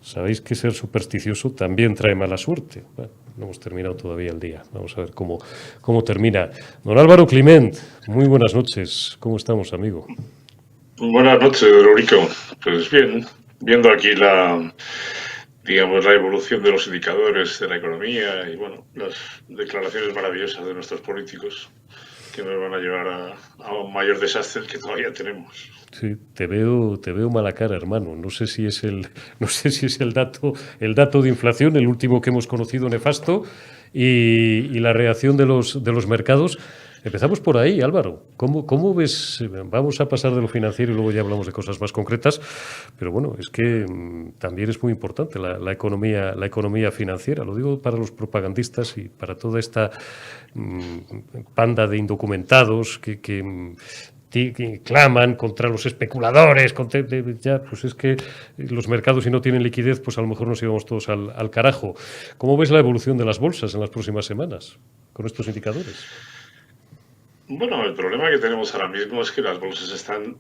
Sabéis que ser supersticioso también trae mala suerte. Bueno, no hemos terminado todavía el día. Vamos a ver cómo termina. Don Álvaro Climent, muy buenas noches. ¿Cómo estamos, amigo? Buenas noches, Eurico. Pues bien, viendo aquí digamos, la evolución de los indicadores de la economía y, bueno, las declaraciones maravillosas de nuestros políticos que nos van a llevar a un mayor desastre que todavía tenemos. Sí, te veo mala cara, hermano. No sé si es el dato de inflación, el último que hemos conocido nefasto, y la reacción de los mercados. Empezamos por ahí, Álvaro. ¿Cómo ves? Vamos a pasar de lo financiero y luego ya hablamos de cosas más concretas. Pero bueno, es que también es muy importante la economía financiera. Lo digo para los propagandistas y para toda esta panda de indocumentados que claman contra los especuladores, ya, pues es que los mercados, si no tienen liquidez, pues a lo mejor nos íbamos todos al carajo. ¿Cómo ves la evolución de las bolsas en las próximas semanas con estos indicadores? Bueno, el problema que tenemos ahora mismo es que las bolsas están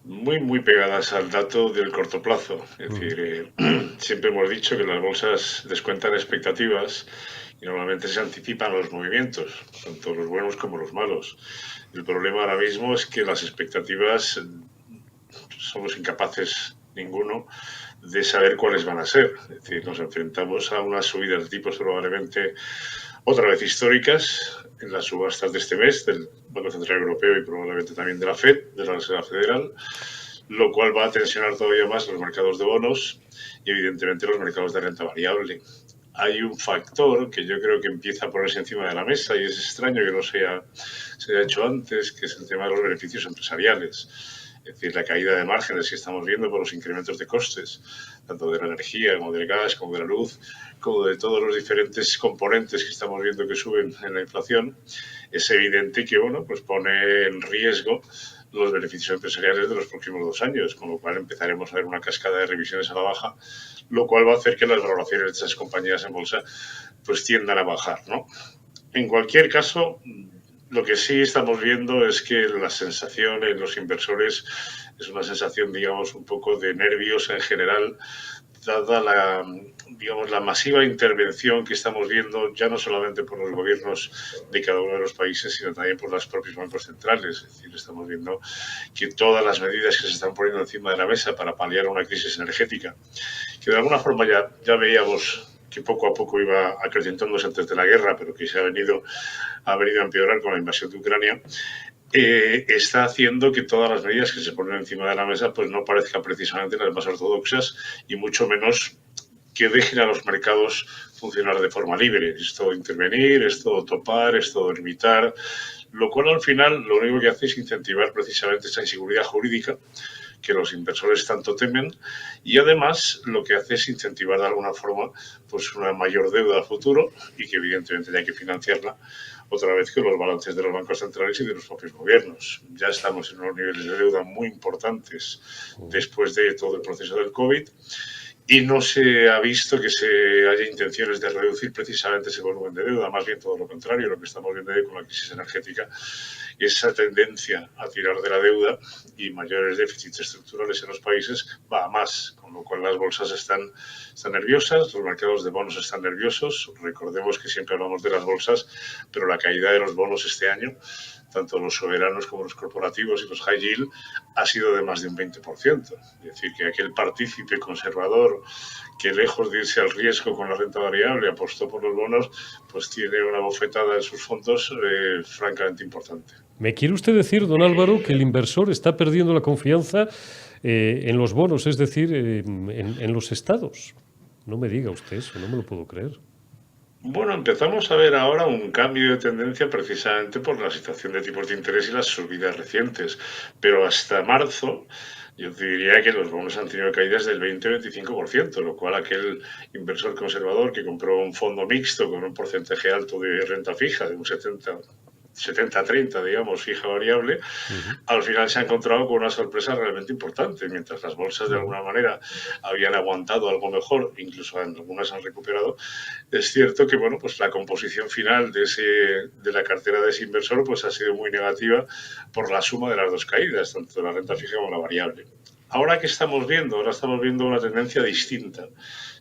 muy pegadas al dato del corto plazo. Es decir, siempre hemos dicho que las bolsas descuentan expectativas y normalmente se anticipan los movimientos, tanto los buenos como los malos. El problema ahora mismo es que las expectativas somos incapaces ninguno de saber cuáles van a ser. Es decir, nos enfrentamos a unas subidas de tipos probablemente otra vez históricas en las subastas de este mes del Banco Central Europeo y probablemente también de la FED, de la Reserva Federal, lo cual va a tensionar todavía más los mercados de bonos y evidentemente los mercados de renta variable. Hay un factor que yo creo que empieza a ponerse encima de la mesa y es extraño que no se haya hecho antes, que es el tema de los beneficios empresariales. Es decir, la caída de márgenes que estamos viendo por los incrementos de costes, tanto de la energía como del gas, como de la luz, como de todos los diferentes componentes que estamos viendo que suben en la inflación, es evidente que, bueno, pues pone en riesgo los beneficios empresariales de los próximos 2 años, con lo cual empezaremos a ver una cascada de revisiones a la baja, lo cual va a hacer que las valoraciones de esas compañías en bolsa pues tiendan a bajar, ¿no? En cualquier caso, lo que sí estamos viendo es que la sensación en los inversores es una sensación, digamos, un poco de nervios en general, dada la masiva intervención que estamos viendo, ya no solamente por los gobiernos de cada uno de los países, sino también por los propios bancos centrales. Es decir, estamos viendo que todas las medidas que se están poniendo encima de la mesa para paliar una crisis energética, que de alguna forma ya veíamos que poco a poco iba acrecentándose antes de la guerra, pero que ha venido a empeorar con la invasión de Ucrania, está haciendo que todas las medidas que se ponen encima de la mesa pues no parezcan precisamente las más ortodoxas y mucho menos que dejen a los mercados funcionar de forma libre. Es todo intervenir, es todo topar, es todo limitar, lo cual al final lo único que hace es incentivar precisamente esa inseguridad jurídica que los inversores tanto temen y además lo que hace es incentivar de alguna forma pues una mayor deuda a futuro y que evidentemente hay que financiarla otra vez con los balances de los bancos centrales y de los propios gobiernos. Ya estamos en unos niveles de deuda muy importantes después de todo el proceso del COVID y no se ha visto que se haya intenciones de reducir precisamente ese volumen de deuda, más bien todo lo contrario, lo que estamos viendo hoy con la crisis energética, esa tendencia a tirar de la deuda y mayores déficits estructurales en los países va a más, con lo cual las bolsas están nerviosas, los mercados de bonos están nerviosos. Recordemos que siempre hablamos de las bolsas, pero la caída de los bonos este año, tanto los soberanos como los corporativos y los high yield, ha sido de más de un 20%. Es decir, que aquel partícipe conservador que lejos de irse al riesgo con la renta variable apostó por los bonos, pues tiene una bofetada en sus fondos francamente importante. ¿Me quiere usted decir, don Álvaro, que el inversor está perdiendo la confianza en los bonos, es decir, en los estados? No me diga usted eso, no me lo puedo creer. Bueno, empezamos a ver ahora un cambio de tendencia precisamente por la situación de tipos de interés y las subidas recientes, pero hasta marzo yo te diría que los bonos han tenido caídas del 20-25%, lo cual aquel inversor conservador que compró un fondo mixto con un porcentaje alto de renta fija, de un 70-30, digamos, fija variable, al final se ha encontrado con una sorpresa realmente importante. Mientras las bolsas de alguna manera habían aguantado algo mejor, incluso algunas han recuperado, es cierto que bueno, pues la composición final de la cartera de ese inversor pues ha sido muy negativa por la suma de las dos caídas, tanto de la renta fija como la variable. Ahora que estamos viendo, ahora estamos viendo una tendencia distinta.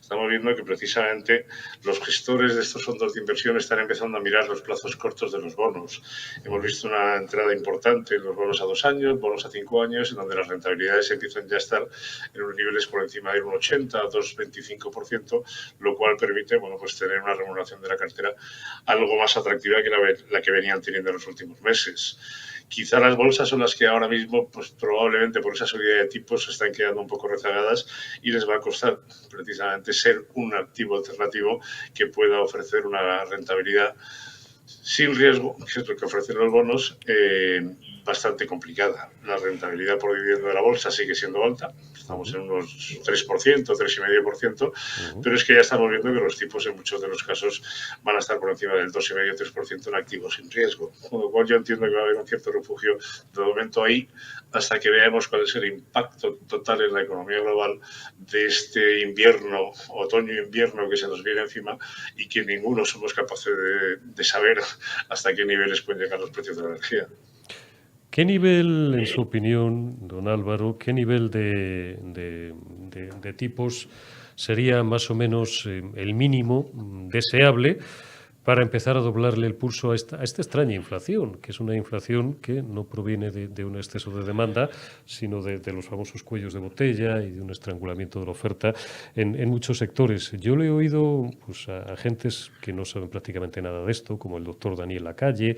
Estamos viendo que precisamente los gestores de estos fondos de inversión están empezando a mirar los plazos cortos de los bonos. Hemos visto una entrada importante en los bonos a 2 años, bonos a 5 años, en donde las rentabilidades empiezan ya a estar en unos niveles por encima del 1,80, 2,25%, lo cual permite, bueno, pues tener una remuneración de la cartera algo más atractiva que la que venían teniendo en los últimos meses. Quizá las bolsas son las que ahora mismo, pues probablemente por esa subida de tipos, se están quedando un poco rezagadas y les va a costar precisamente ser un activo alternativo que pueda ofrecer una rentabilidad sin riesgo, que es lo que ofrecen los bonos, bastante complicada. La rentabilidad por dividendo de la bolsa sigue siendo alta, estamos en unos 3%, 3,5%, pero es que ya estamos viendo que los tipos en muchos de los casos van a estar por encima del 2,5-3% en activos sin riesgo, con lo cual yo entiendo que va a haber un cierto refugio de momento ahí hasta que veamos cuál es el impacto total en la economía global de este invierno, otoño-invierno que se nos viene encima y que ninguno somos capaces de saber hasta qué niveles pueden llegar los precios de la energía. ¿Qué nivel, en su opinión, don Álvaro, qué nivel de tipos sería más o menos el mínimo deseable para empezar a doblarle el pulso a esta extraña inflación, que es una inflación que no proviene de un exceso de demanda, sino de los famosos cuellos de botella y de un estrangulamiento de la oferta en muchos sectores? Yo le he oído pues, a agentes que no saben prácticamente nada de esto, como el doctor Daniel Lacalle,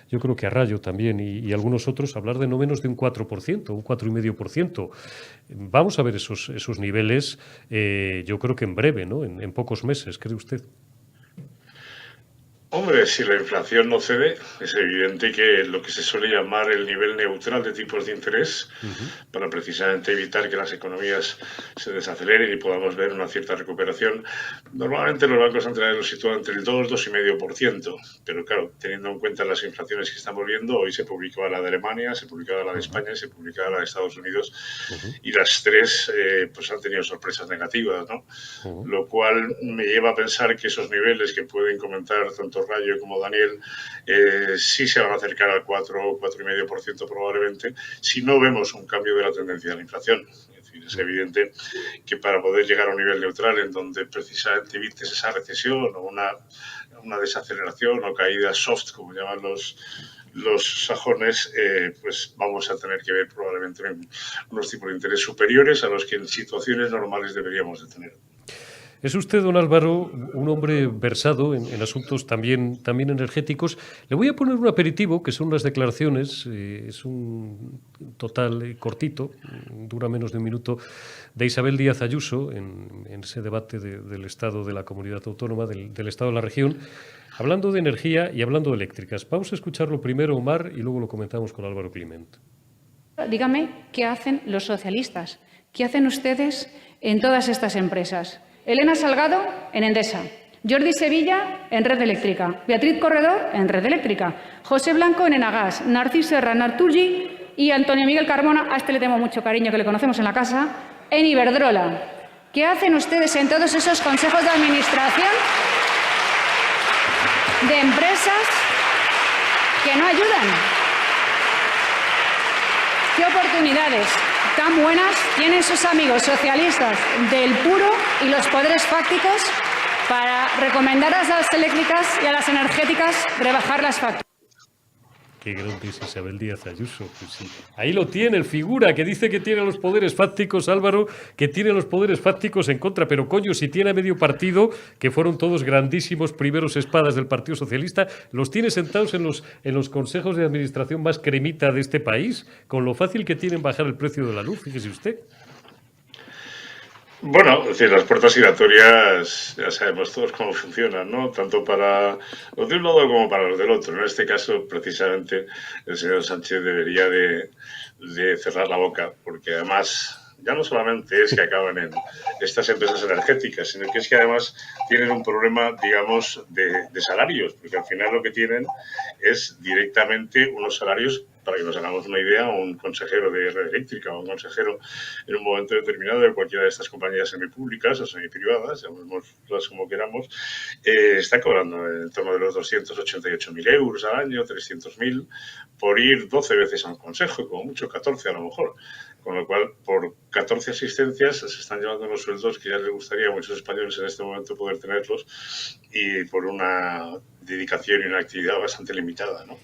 yo creo que a Rayo también, y algunos otros, hablar de no menos de un 4%, un 4,5%. Vamos a ver esos niveles, yo creo que en breve, ¿no? En pocos meses, ¿cree usted? Hombre, si la inflación no cede, es evidente que lo que se suele llamar el nivel neutral de tipos de interés, para precisamente evitar que las economías se desaceleren y podamos ver una cierta recuperación, normalmente los bancos centrales lo sitúan entre el 2 y 2,5%. Pero claro, teniendo en cuenta las inflaciones que estamos viendo, hoy se publicaba la de Alemania, se publicaba la de España y se publicaba la de Estados Unidos, y las tres pues han tenido sorpresas negativas, ¿no? Lo cual me lleva a pensar que esos niveles que pueden comentar tanto Rayo como Daniel sí se van a acercar al 4 o 4,5% probablemente, si no vemos un cambio de la tendencia de la inflación. Es decir, es evidente que para poder llegar a un nivel neutral en donde precisamente evites esa recesión o una desaceleración o caída soft, como llaman los sajones, pues vamos a tener que ver probablemente unos tipos de interés superiores a los que en situaciones normales deberíamos de tener. Es usted, don Álvaro, un hombre versado en asuntos también energéticos. Le voy a poner un aperitivo, que son unas declaraciones, es un total cortito, dura menos de un minuto, de Isabel Díaz Ayuso en ese debate del Estado de la Comunidad Autónoma, del Estado de la región, hablando de energía y hablando de eléctricas. Vamos a escucharlo primero, Omar, y luego lo comentamos con Álvaro Climent. Dígame qué hacen los socialistas, qué hacen ustedes en todas estas empresas. Elena Salgado, en Endesa. Jordi Sevilla, en Red Eléctrica. Beatriz Corredor, en Red Eléctrica. José Blanco, en Enagás. Narcís Serra, en Artulli. Y Antonio Miguel Carmona, a este le tengo mucho cariño, que le conocemos en la casa, en Iberdrola. ¿Qué hacen ustedes en todos esos consejos de administración de empresas que no ayudan? ¿Qué oportunidades tan buenas tienen sus amigos socialistas del puro y los poderes fácticos para recomendar a las eléctricas y a las energéticas rebajar las facturas? Qué grande es Isabel Díaz Ayuso. Pues sí. Ahí lo tiene, el figura que dice que tiene los poderes fácticos, Álvaro, que tiene los poderes fácticos en contra. Pero coño, si tiene a medio partido, que fueron todos grandísimos primeros espadas del Partido Socialista, los tiene sentados en los consejos de administración más cremita de este país, con lo fácil que tienen bajar el precio de la luz, fíjese usted. Bueno, es decir, las puertas giratorias ya sabemos todos cómo funcionan, ¿no? Tanto para los de un lado como para los del otro. En este caso, precisamente, el señor Sánchez debería de cerrar la boca, porque además ya no solamente es que acaban en estas empresas energéticas, sino que es que además tienen un problema, digamos, de salarios, porque al final lo que tienen es directamente unos salarios, para que nos hagamos una idea, un consejero de red eléctrica o un consejero en un momento determinado de cualquiera de estas compañías semipúblicas o semiprivadas, llamémoslas como queramos, está cobrando en torno de los 288.000 euros al año, 300.000, por ir 12 veces a un consejo, como mucho 14 a lo mejor. con lo cual por 14 asistencias se están llevando unos sueldos que ya les gustaría a muchos españoles en este momento poder tenerlos, y por una dedicación y una actividad bastante limitada, ¿no?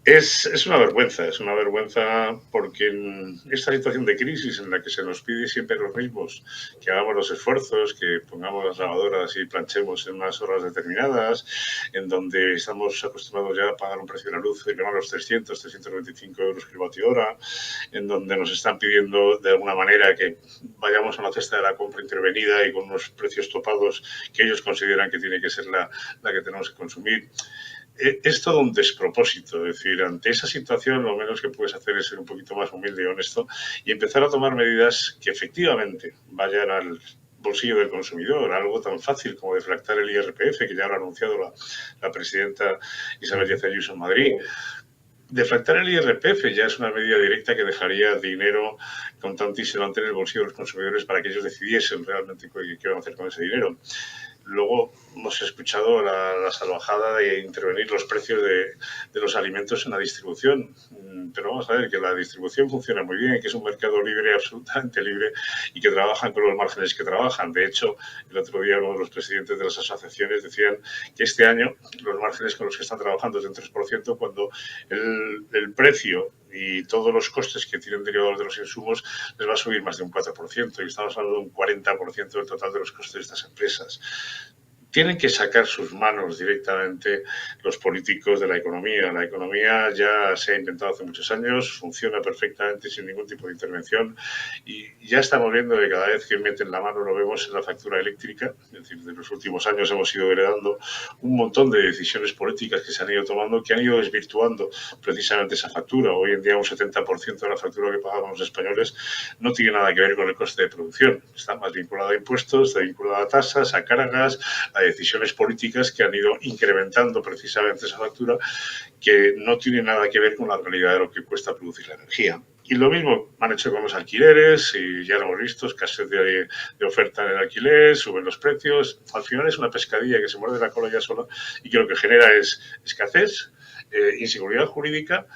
Es una vergüenza porque en esta situación de crisis en la que se nos pide siempre los mismos que hagamos los esfuerzos, que pongamos las lavadoras y planchemos en unas horas determinadas, en donde estamos acostumbrados ya a pagar un precio de la luz de los 325 euros kilovatio hora, en donde nos están pidiendo de alguna manera que vayamos a la cesta de la compra intervenida y con unos precios topados que ellos consideran que tiene que ser la que tenemos que consumir. Es todo un despropósito. Es decir, ante esa situación lo menos que puedes hacer es ser un poquito más humilde y honesto y empezar a tomar medidas que efectivamente vayan al bolsillo del consumidor, algo tan fácil como deflactar el IRPF, que ya lo ha anunciado la presidenta Isabel Díaz Ayuso en Madrid. Deflactar el IRPF ya es una medida directa que dejaría dinero contantísimo en el bolsillo de los consumidores para que ellos decidiesen realmente qué van a hacer con ese dinero. Luego hemos escuchado la salvajada de intervenir los precios de los alimentos en la distribución. Pero vamos a ver que la distribución funciona muy bien, que es un mercado libre, absolutamente libre, y que trabajan con los márgenes que trabajan. De hecho, el otro día uno de los presidentes de las asociaciones decían que este año los márgenes con los que están trabajando es del 3%, cuando el precio y todos los costes que tienen derivados de los insumos les va a subir más de un 4%, y estamos hablando de un 40% del total de los costes de estas empresas. Tienen que sacar sus manos directamente los políticos de la economía. La economía ya se ha inventado hace muchos años, funciona perfectamente sin ningún tipo de intervención, y ya estamos viendo que cada vez que meten la mano lo vemos en la factura eléctrica. Es decir, de los últimos años hemos ido heredando un montón de decisiones políticas que se han ido tomando, que han ido desvirtuando precisamente esa factura. Hoy en día un 70% de la factura que pagamos los españoles no tiene nada que ver con el coste de producción. Está más vinculada a impuestos, está vinculada a tasas, a cargas, a decisiones políticas que han ido incrementando precisamente esa factura, que no tiene nada que ver con la realidad de lo que cuesta producir la energía. Y lo mismo han hecho con los alquileres, y ya lo hemos visto, escasez de oferta en el alquiler, suben los precios. Al final es una pescadilla que se muerde la cola ya sola, y que lo que genera es escasez, inseguridad jurídica,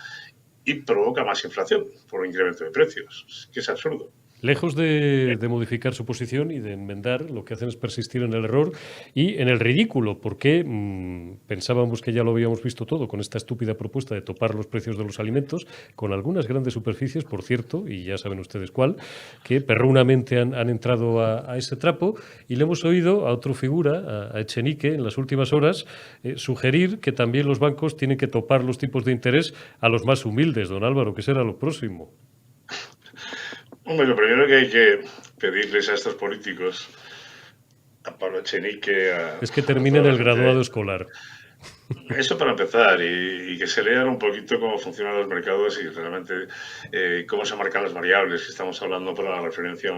y provoca más inflación por incremento de precios. Es que es absurdo. Lejos de modificar su posición y de enmendar, lo que hacen es persistir en el error y en el ridículo, porque pensábamos que ya lo habíamos visto todo con esta estúpida propuesta de topar los precios de los alimentos, con algunas grandes superficies, por cierto, y ya saben ustedes cuál, que perrunamente han entrado a ese trapo, y le hemos oído a otra figura, a Echenique, en las últimas horas, sugerir que también los bancos tienen que topar los tipos de interés a los más humildes. Don Álvaro, ¿qué será lo próximo? Hombre, lo primero que hay que pedirles a estos políticos, a Pablo Echenique, es que terminen el graduado escolar. Eso para empezar, y que se lean un poquito cómo funcionan los mercados y realmente cómo se marcan las variables que estamos hablando para la referencia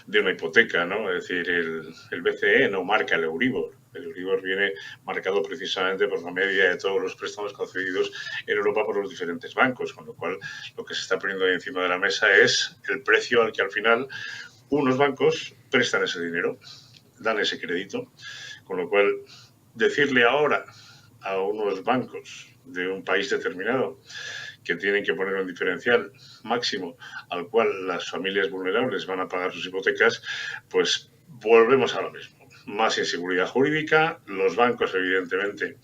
de una hipoteca, ¿no? Es decir, el BCE no marca el Euribor. El Euribor viene marcado precisamente por la media de todos los préstamos concedidos en Europa por los diferentes bancos, con lo cual lo que se está poniendo ahí encima de la mesa es el precio al que al final unos bancos prestan ese dinero, dan ese crédito, con lo cual decirle ahora a unos bancos de un país determinado que tienen que poner un diferencial máximo al cual las familias vulnerables van a pagar sus hipotecas, pues volvemos a lo mismo. Más inseguridad jurídica, los bancos evidentemente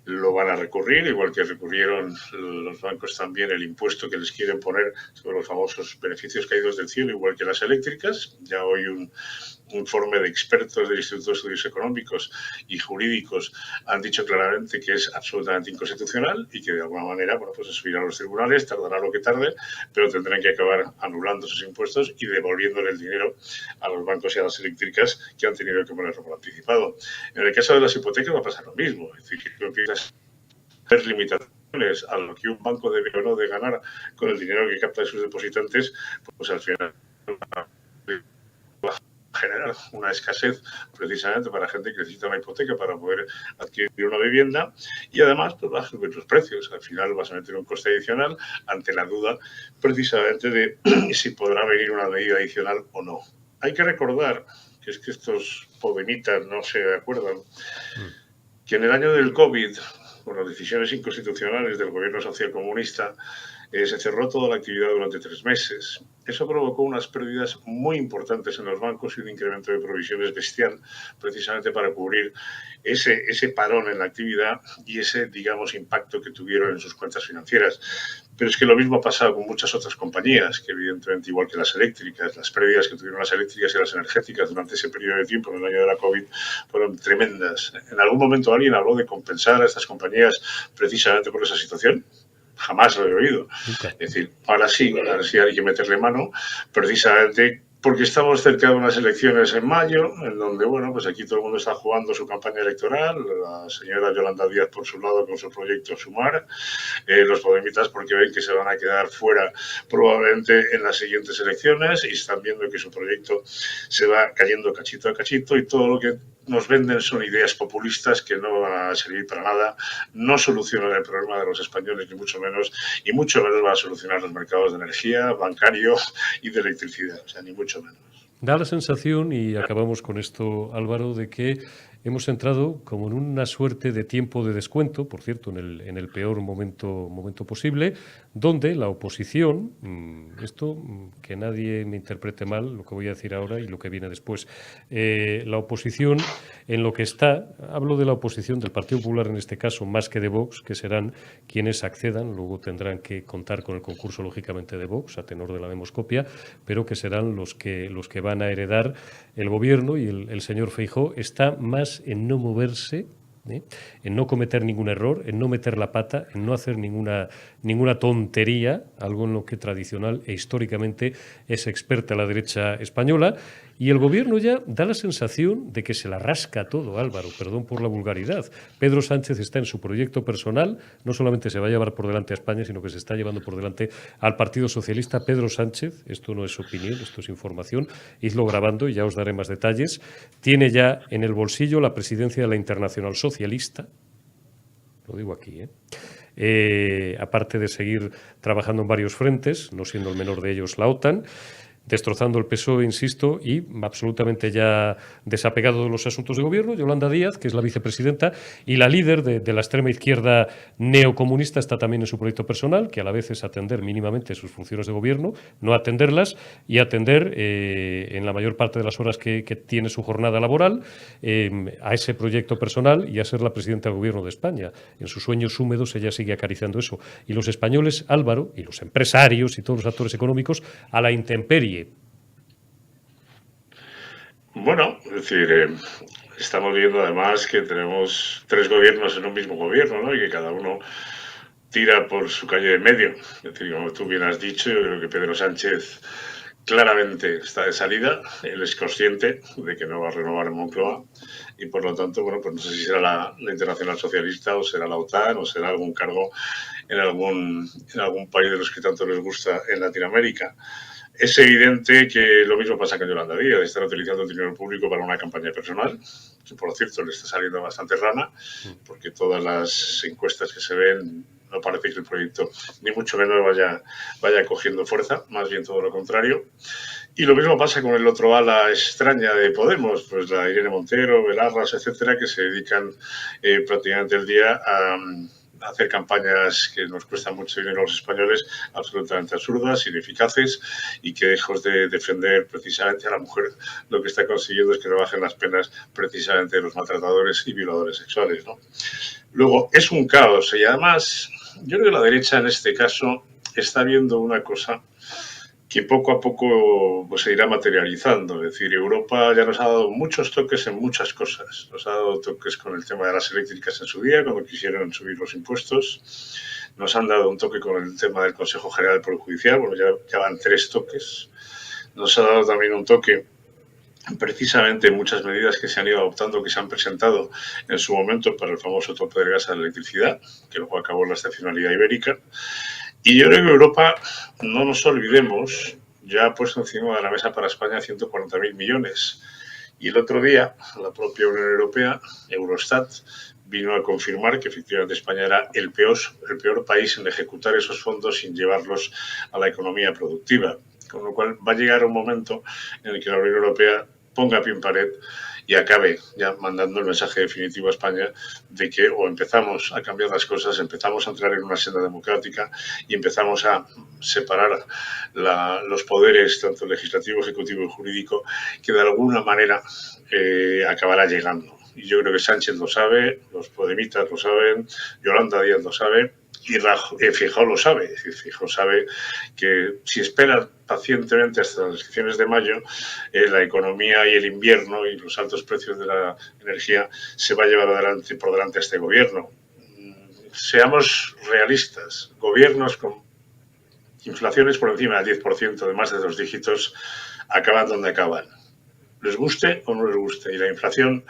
lo van a recurrir, igual que recurrieron los bancos también el impuesto que les quieren poner sobre los famosos beneficios caídos del cielo, igual que las eléctricas. Ya hoy un informe de expertos del Instituto de Estudios Económicos y Jurídicos han dicho claramente que es absolutamente inconstitucional y que de alguna manera, bueno, pues eso irá a los tribunales, tardará lo que tarde, pero tendrán que acabar anulando esos impuestos y devolviéndole el dinero a los bancos y a las eléctricas que han tenido que ponerlo por anticipado. En el caso de las hipotecas va a pasar lo mismo, es decir, que tú empiezas a hacer limitaciones a lo que un banco debe o no de ganar con el dinero que capta de sus depositantes, pues al final generar una escasez precisamente para gente que necesita una hipoteca para poder adquirir una vivienda, y además pues va a subir los precios. Al final vas a meter un coste adicional ante la duda precisamente de si podrá venir una medida adicional o no. Hay que recordar que es que estos podemitas no se acuerdan que en el año del COVID, por las decisiones inconstitucionales del gobierno socialcomunista, se cerró toda la actividad durante 3 meses. Eso provocó unas pérdidas muy importantes en los bancos y un incremento de provisiones bestial, precisamente para cubrir ese parón en la actividad y ese, digamos, impacto que tuvieron en sus cuentas financieras. Pero es que lo mismo ha pasado con muchas otras compañías, que evidentemente, igual que las eléctricas, las pérdidas que tuvieron las eléctricas y las energéticas durante ese periodo de tiempo, en el año de la COVID, fueron tremendas. ¿En algún momento alguien habló de compensar a estas compañías precisamente por esa situación? Jamás lo he oído. Nunca. Es decir, ahora sí hay que meterle mano, precisamente porque estamos cerca de unas elecciones en mayo, en donde, bueno, pues aquí todo el mundo está jugando su campaña electoral, la señora Yolanda Díaz por su lado con su proyecto Sumar, los podemitas porque ven que se van a quedar fuera probablemente en las siguientes elecciones y están viendo que su proyecto se va cayendo cachito a cachito y todo lo que nos venden son ideas populistas que no van a servir para nada, no solucionan el problema de los españoles ni mucho menos, y mucho menos van a solucionar los mercados de energía, bancario y de electricidad, o sea, ni mucho menos. Da la sensación, y acabamos con esto, Álvaro, de que hemos entrado como en una suerte de tiempo de descuento, por cierto, en el peor momento posible, donde la oposición, que nadie me interprete mal lo que voy a decir ahora y lo que viene después, la oposición en lo que está, hablo de la oposición del Partido Popular en este caso, más que de Vox, que serán quienes accedan, luego tendrán que contar con el concurso lógicamente de Vox, a tenor de la demoscopia, pero que serán los que van a heredar el gobierno, y el señor Feijóo está más en no moverse, en no cometer ningún error, en no meter la pata, en no hacer ninguna tontería, algo en lo que tradicional e históricamente es experta la derecha española, y el gobierno ya da la sensación de que se la rasca todo, Álvaro, perdón por la vulgaridad. Pedro Sánchez está en su proyecto personal, no solamente se va a llevar por delante a España, sino que se está llevando por delante al Partido Socialista. Pedro Sánchez, esto no es opinión, esto es información, idlo grabando y ya os daré más detalles, tiene ya en el bolsillo la presidencia de la Internacional Socialista, lo digo aquí, aparte de seguir trabajando en varios frentes, no siendo el menor de ellos la OTAN, destrozando el PSOE, insisto, y absolutamente ya desapegado de los asuntos de gobierno. Yolanda Díaz, que es la vicepresidenta y la líder de la extrema izquierda neocomunista, está también en su proyecto personal, que a la vez es atender mínimamente sus funciones de gobierno, no atenderlas, y atender en la mayor parte de las horas que tiene su jornada laboral a ese proyecto personal y a ser la presidenta del gobierno de España. En sus sueños húmedos ella sigue acariciando eso. Y los españoles, Álvaro, y los empresarios y todos los actores económicos, a la intemperie. Bueno, es decir, estamos viendo además que tenemos 3 gobiernos en un mismo gobierno, ¿no? Y que cada uno tira por su calle de medio. Es decir, como tú bien has dicho, yo creo que Pedro Sánchez claramente está de salida. Él es consciente de que no va a renovar en Moncloa y, por lo tanto, bueno, pues no sé si será la Internacional Socialista o será la OTAN o será algún cargo en algún país de los que tanto les gusta en Latinoamérica. Es evidente que lo mismo pasa con Yolanda Díaz, están utilizando el dinero público para una campaña personal, que por cierto le está saliendo bastante rana, porque todas las encuestas que se ven no parece que el proyecto ni mucho menos vaya cogiendo fuerza, más bien todo lo contrario. Y lo mismo pasa con el otro ala extraña de Podemos, pues la Irene Montero, Belarras, etcétera, que se dedican prácticamente el día a hacer campañas que nos cuestan mucho dinero a los españoles, absolutamente absurdas, ineficaces, y que lejos de defender precisamente a la mujer, lo que está consiguiendo es que le bajen las penas precisamente de los maltratadores y violadores sexuales, ¿no? Luego, es un caos, y además yo creo que la derecha en este caso está viendo una cosa que poco a poco pues, se irá materializando. Es decir, Europa ya nos ha dado muchos toques en muchas cosas. Nos ha dado toques con el tema de las eléctricas en su día, cuando quisieron subir los impuestos. Nos han dado un toque con el tema del Consejo General del Poder Judicial, bueno, ya van 3 toques. Nos ha dado también un toque precisamente muchas medidas que se han ido adoptando, que se han presentado en su momento para el famoso tope de gas a la electricidad, que luego acabó en la excepcionalidad ibérica. Y yo creo que Europa, no nos olvidemos, ya ha puesto encima de la mesa para España 140.000 millones. Y el otro día, la propia Unión Europea, Eurostat, vino a confirmar que efectivamente España era el peor país en ejecutar esos fondos sin llevarlos a la economía productiva. Con lo cual va a llegar un momento en el que la Unión Europea ponga pie en pared y acabe ya mandando el mensaje definitivo a España de que o empezamos a cambiar las cosas, empezamos a entrar en una senda democrática y empezamos a separar los poderes, tanto legislativo, ejecutivo y jurídico, que de alguna manera acabará llegando. Y yo creo que Sánchez lo sabe, los podemitas lo saben, Yolanda Díaz lo sabe y Feijóo lo sabe. Es decir, Feijóo sabe que si espera pacientemente hasta las elecciones de mayo, la economía y el invierno y los altos precios de la energía se va a llevar por delante a este gobierno. Seamos realistas, gobiernos con inflaciones por encima del 10%, de más de 2 dígitos, acaban donde acaban. Les guste o no les guste. Y la inflación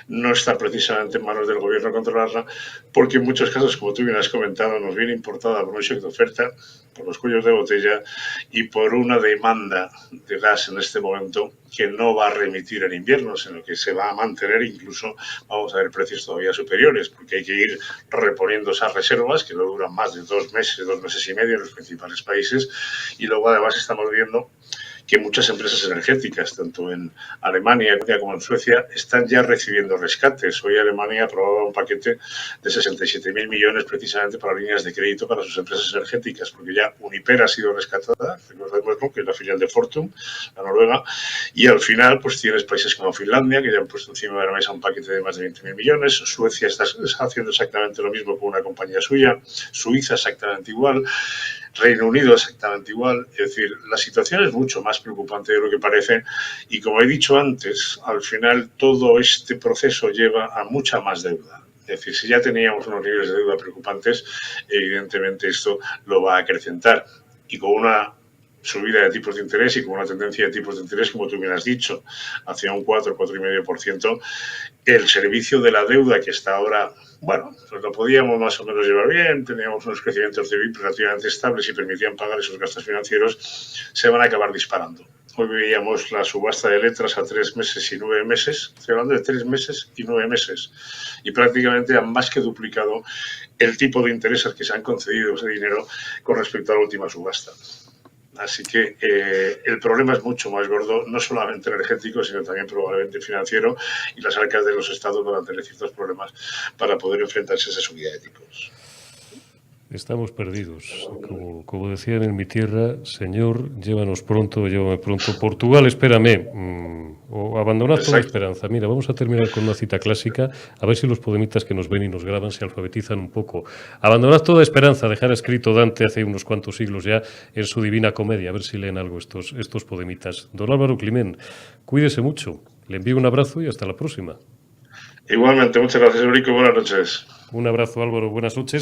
no está precisamente en manos del gobierno controlarla, porque en muchos casos, como tú bien has comentado, nos viene importada por un shock de oferta, por los cuellos de botella y por una demanda de gas en este momento que no va a remitir en invierno, sino que se va a mantener, incluso vamos a ver precios todavía superiores, porque hay que ir reponiendo esas reservas que no duran más de 2 meses y medio en los principales países. Y luego además estamos viendo que muchas empresas energéticas, tanto en Alemania como en Suecia, están ya recibiendo rescates. Hoy Alemania aprobaba un paquete de 67.000 millones precisamente para líneas de crédito para sus empresas energéticas, porque ya Uniper ha sido rescatada, recordemos que es la filial de Fortum, la noruega, y al final pues tienes países como Finlandia, que ya han puesto encima de la mesa un paquete de más de 20.000 millones, Suecia está haciendo exactamente lo mismo con una compañía suya, Suiza exactamente igual, Reino Unido exactamente igual. Es decir, la situación es mucho más preocupante de lo que parece y, como he dicho antes, al final todo este proceso lleva a mucha más deuda. Es decir, si ya teníamos unos niveles de deuda preocupantes, evidentemente esto lo va a acrecentar. Y con una subida de tipos de interés y con una tendencia de tipos de interés, como tú bien has dicho, hacia un 4,5%, el servicio de la deuda que está ahora, bueno, pues lo podíamos más o menos llevar bien, teníamos unos crecimientos de BIP relativamente estables y permitían pagar esos gastos financieros, se van a acabar disparando. Hoy veíamos la subasta de letras a 3 meses y 9 meses, estoy hablando de 3 meses y 9 meses, y prácticamente han más que duplicado el tipo de intereses que se han concedido ese dinero con respecto a la última subasta. Así que el problema es mucho más gordo, no solamente energético, sino también probablemente financiero, y las arcas de los estados van a tener ciertos problemas para poder enfrentarse a esa subida de tipos. Estamos perdidos. Como decían en mi tierra, Señor, llévame pronto. Portugal, espérame. O abandonad toda esperanza. Mira, vamos a terminar con una cita clásica, a ver si los podemitas que nos ven y nos graban se alfabetizan un poco. Abandonad toda esperanza, dejar escrito Dante hace unos cuantos siglos ya en su Divina Comedia, a ver si leen algo estos podemitas. Don Álvaro Climent, cuídese mucho. Le envío un abrazo y hasta la próxima. Igualmente, muchas gracias, Eurico. Buenas noches. Un abrazo, Álvaro. Buenas noches.